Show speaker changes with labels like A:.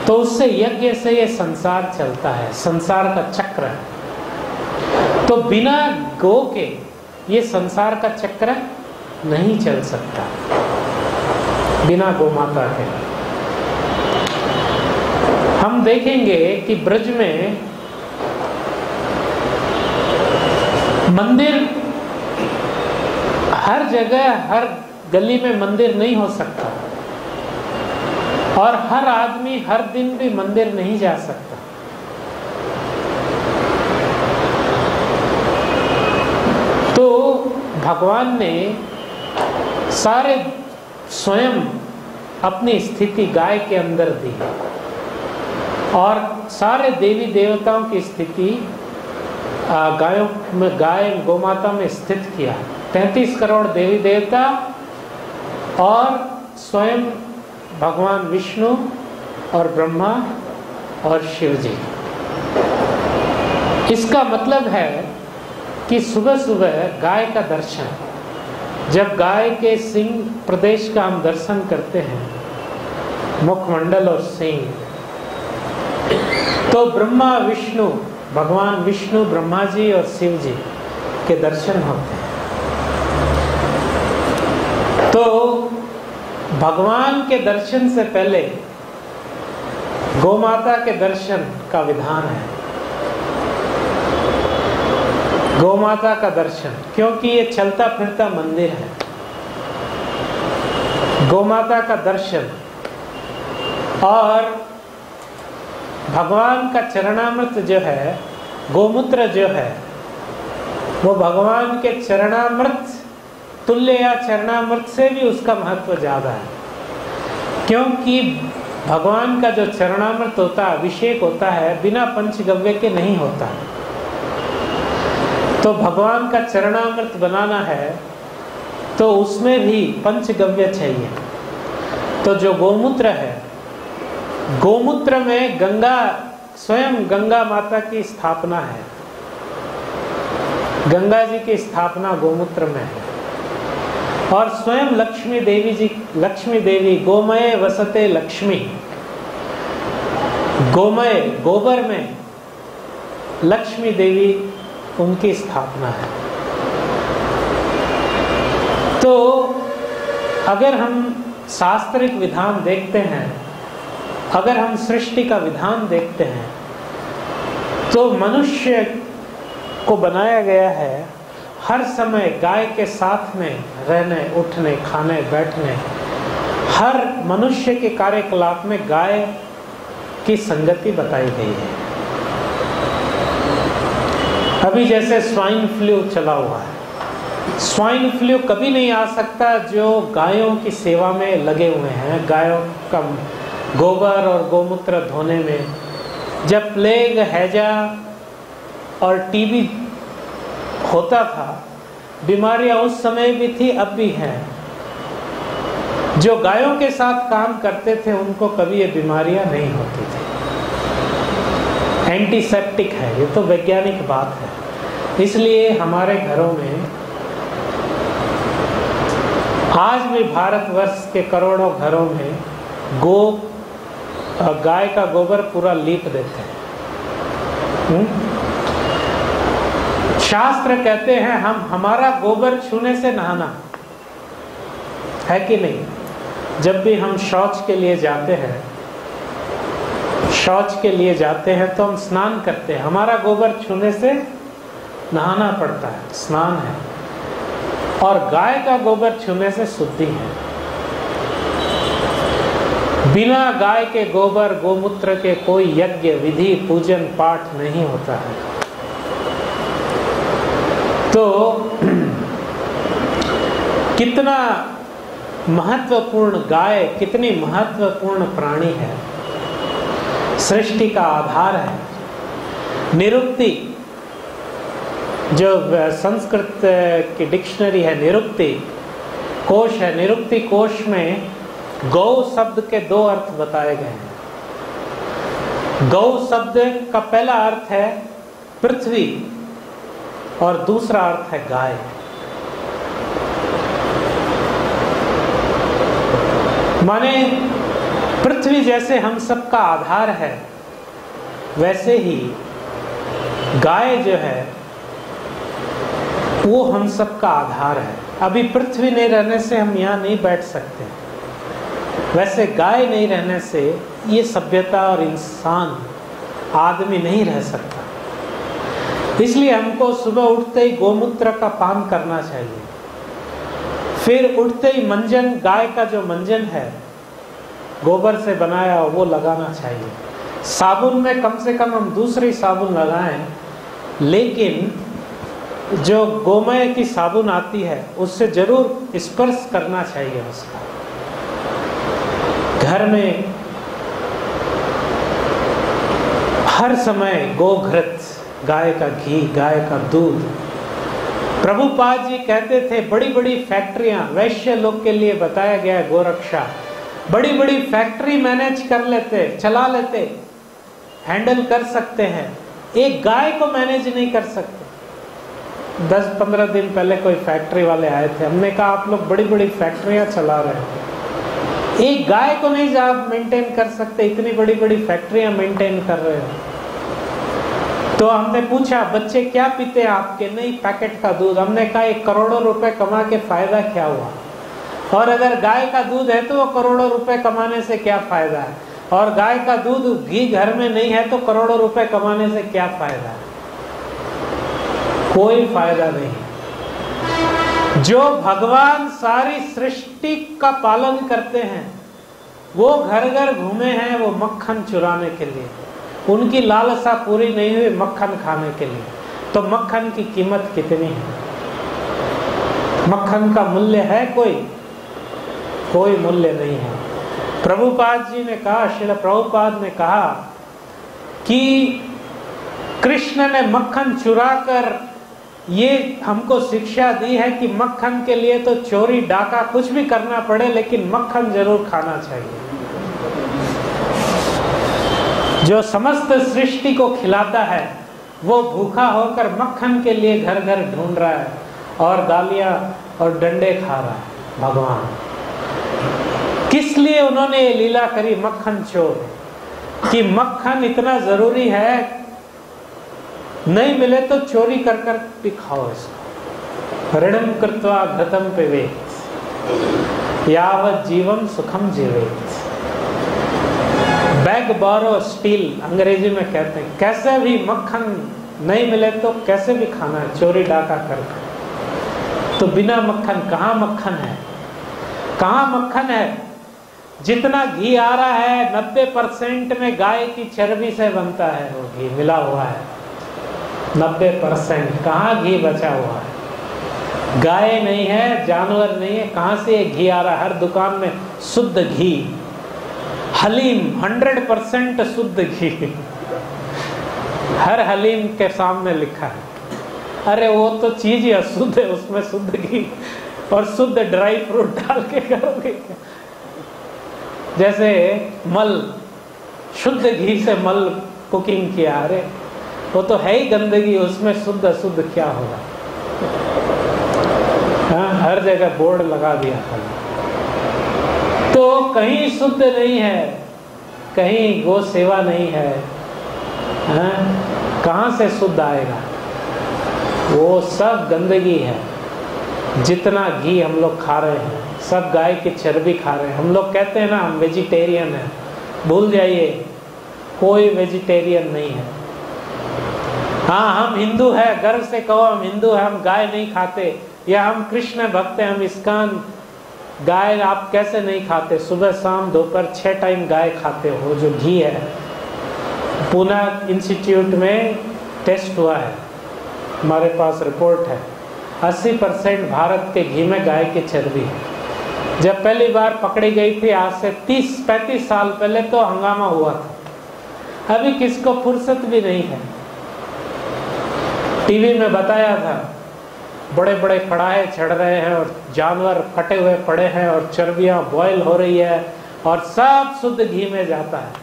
A: तो उससे यज्ञ से ये संसार चलता है, संसार का चक्र है। तो बिना गो के ये संसार का चक्र नहीं चल सकता, बिना गौ माता के। हम देखेंगे कि ब्रज में मंदिर हर जगह, हर गली में मंदिर नहीं हो सकता, और हर आदमी हर दिन भी मंदिर नहीं जा सकता। तो भगवान ने सारे स्वयं अपनी स्थिति गाय के अंदर दी, और सारे देवी देवताओं की स्थिति गायों में, गाय गोमाता में स्थित किया। 33 करोड़ देवी देवता और स्वयं भगवान विष्णु और ब्रह्मा और शिव जी। इसका मतलब है कि सुबह सुबह गाय का दर्शन, जब गाय के सिंह प्रदेश का हम दर्शन करते हैं, मुखमंडल और सिंह, तो ब्रह्मा विष्णु, भगवान विष्णु, ब्रह्मा जी और शिव जी के दर्शन होते हैं। तो भगवान के दर्शन से पहले गोमाता के दर्शन का विधान है। गोमाता का दर्शन, क्योंकि ये चलता फिरता मंदिर है। गोमाता का दर्शन और भगवान का चरणामृत जो है, गोमूत्र जो है, वो भगवान के चरणामृत तुल्य या चरणामृत से भी उसका महत्व ज्यादा है, क्योंकि भगवान का जो चरणामृत होता है, अभिषेक होता है, बिना पंचगव्य के नहीं होता। तो भगवान का चरणामृत बनाना है तो उसमें भी पंचगव्य चाहिए। तो जो गोमूत्र है, गोमूत्र में गंगा, स्वयं गंगा माता की स्थापना है, गंगा जी की स्थापना गोमूत्र में है। और स्वयं लक्ष्मी देवी जी, लक्ष्मी देवी, गोमय वसते लक्ष्मी, गोमय गोबर में लक्ष्मी देवी, उनकी स्थापना है। तो अगर हम शास्त्रिक विधान देखते हैं, अगर हम सृष्टि का विधान देखते हैं, तो मनुष्य को बनाया गया है हर समय गाय के साथ में रहने, उठने, खाने, बैठने, हर मनुष्य के कार्यकलाप में गाय की संगति बताई गई है। अभी जैसे स्वाइन फ्लू चला हुआ है, स्वाइन फ्लू कभी नहीं आ सकता जो गायों की सेवा में लगे हुए हैं, गायों का गोबर और गोमूत्र धोने में। जब प्लेग, हैजा और टीबी होता था, बीमारियां उस समय भी थी, अब भी हैं। जो गायों के साथ काम करते थे उनको कभी ये बीमारियां नहीं होती थी। एंटीसेप्टिक है, ये तो वैज्ञानिक बात है। इसलिए हमारे घरों में आज भी, भारतवर्ष के करोड़ों घरों में गाय का गोबर पूरा लीप देते हैं। शास्त्र कहते हैं हमारा गोबर छूने से नहाना है कि नहीं। जब भी हम शौच के लिए जाते हैं, शौच के लिए जाते हैं तो हम स्नान करते हैं, हमारा गोबर छूने से नहाना पड़ता है, स्नान है। और गाय का गोबर छूने से शुद्धि है। बिना गाय के गोबर, गोमूत्र के कोई यज्ञ, विधि, पूजन, पाठ नहीं होता है। तो कितना महत्वपूर्ण गाय, कितनी महत्वपूर्ण प्राणी है, सृष्टि का आधार है। निरुक्ति, जो संस्कृत की डिक्शनरी है, निरुक्ति कोश है, निरुक्ति कोश में गौ शब्द के 2 अर्थ बताए गए हैं। गौ शब्द का पहला अर्थ है पृथ्वी और दूसरा अर्थ है गाय। माने पृथ्वी जैसे हम सबका आधार है, वैसे ही गाय जो है वो हम सबका आधार है। अभी पृथ्वी नहीं रहने से हम यहाँ नहीं बैठ सकते, वैसे गाय नहीं रहने से ये सभ्यता और इंसान आदमी नहीं रह सकता। इसलिए हमको सुबह उठते ही गोमूत्र का पान करना चाहिए, फिर उठते ही मंजन, गाय का जो मंजन है गोबर से बनाया वो लगाना चाहिए। साबुन में कम से कम हम दूसरी साबुन लगाएं, लेकिन जो गोमय की साबुन आती है उससे जरूर स्पर्श करना चाहिए उसका। घर में हर समय गोघृत, गाय का घी, गाय का दूध। प्रभुपाद जी कहते थे बड़ी बड़ी फैक्ट्रियां, वैश्य लोग के लिए बताया गया है गोरक्षा, बड़ी बड़ी फैक्ट्री मैनेज कर लेते, चला लेते, हैंडल कर सकते हैं, एक गाय को मैनेज नहीं कर सकते। 10-15 दिन पहले कोई फैक्ट्री वाले आए थे, हमने कहा आप लोग बड़ी बड़ी फैक्ट्रियां चला रहे हो, एक गाय को नहीं आप मेंटेन कर सकते, इतनी बड़ी बड़ी फैक्ट्रियां मेंटेन कर रहे हो। तो हमने पूछा बच्चे क्या पीते हैं आपके? नहीं, पैकेट का दूध। हमने कहा 1 करोड़ों रुपए कमा के फायदा क्या हुआ? और अगर गाय का दूध है तो वो करोड़ों रुपए कमाने से क्या फायदा है? और गाय का दूध, घी घर में नहीं है तो करोड़ों रुपए कमाने से क्या फायदा है? कोई फायदा नहीं। जो भगवान सारी सृष्टि का पालन करते हैं वो घर घर घूमे हैं वो मक्खन चुराने के लिए, उनकी लालसा पूरी नहीं हुई मक्खन खाने के लिए। तो मक्खन की कीमत कितनी है? मक्खन का मूल्य है कोई मूल्य नहीं है। प्रभुपाद जी ने कहा, श्रील प्रभुपाद ने कहा कि कृष्ण ने मक्खन चुराकर ये हमको शिक्षा दी है कि मक्खन के लिए तो चोरी डाका कुछ भी करना पड़े, लेकिन मक्खन जरूर खाना चाहिए। जो समस्त सृष्टि को खिलाता है वो भूखा होकर मक्खन के लिए घर घर ढूंढ रहा है और गालियां और डंडे खा रहा है। भगवान किस लिए उन्होंने ये लीला करी मक्खन चोर, कि मक्खन इतना जरूरी है, नहीं मिले तो चोरी कर कर भी खाओ इसको। ऋणम कृत्वा घृतम पिबेत यावत् जीवम सुखम जीवेत। बैग बोरो स्टील अंग्रेजी में कहते हैं। कैसे भी मक्खन नहीं मिले तो कैसे भी खाना है, चोरी डाका करके। तो बिना मक्खन कहाँ मक्खन है? कहाँ मक्खन है? जितना घी आ रहा है 90% में गाय की चर्बी से बनता है, वो घी मिला हुआ है 90%। कहाँ घी बचा हुआ है? गाय नहीं है, जानवर नहीं है, कहाँ से ये घी आ रहा है? हर दुकान में शुद्ध घी, हलीम 100% शुद्ध घी हर हलीम के सामने लिखा है। अरे वो तो चीज ही अशुद्ध है, उसमें शुद्ध घी और शुद्ध ड्राई फ्रूट डाल के करोगे। जैसे मल, शुद्ध घी से मल कुकिंग किया, अरे वो तो है ही गंदगी, उसमें शुद्ध अशुद्ध क्या होगा? हाँ, हर जगह बोर्ड लगा दिया था। तो कहीं शुद्ध नहीं है, कहीं गो सेवा नहीं है, हाँ? कहाँ से शुद्ध आएगा? वो सब गंदगी है। जितना घी हम लोग खा रहे हैं सब गाय की चर्बी खा रहे हैं। हम लोग कहते हैं ना हम वेजिटेरियन हैं, भूल जाइए, कोई वेजिटेरियन नहीं है। हाँ, हम हिंदू है, गर्व से कहो हम हिंदू है, हम गाय नहीं खाते, या हम कृष्ण भक्त हैं, हम इस्कान। गाय आप कैसे नहीं खाते? सुबह शाम दोपहर 6 टाइम गाय खाते हो। जो घी है, पूना इंस्टीट्यूट में टेस्ट हुआ है, हमारे पास रिपोर्ट है, 80% भारत के घी में गाय की चर्बी है। जब पहली बार पकड़ी गई थी आज से 30-35 साल पहले तो हंगामा हुआ था। अभी किसको फुर्सत भी नहीं है। टीवी में बताया था बड़े बड़े कड़ाहे चढ़ रहे हैं और जानवर कटे हुए पड़े हैं और चर्बियां बॉयल हो रही है और सब शुद्ध घी में जाता है।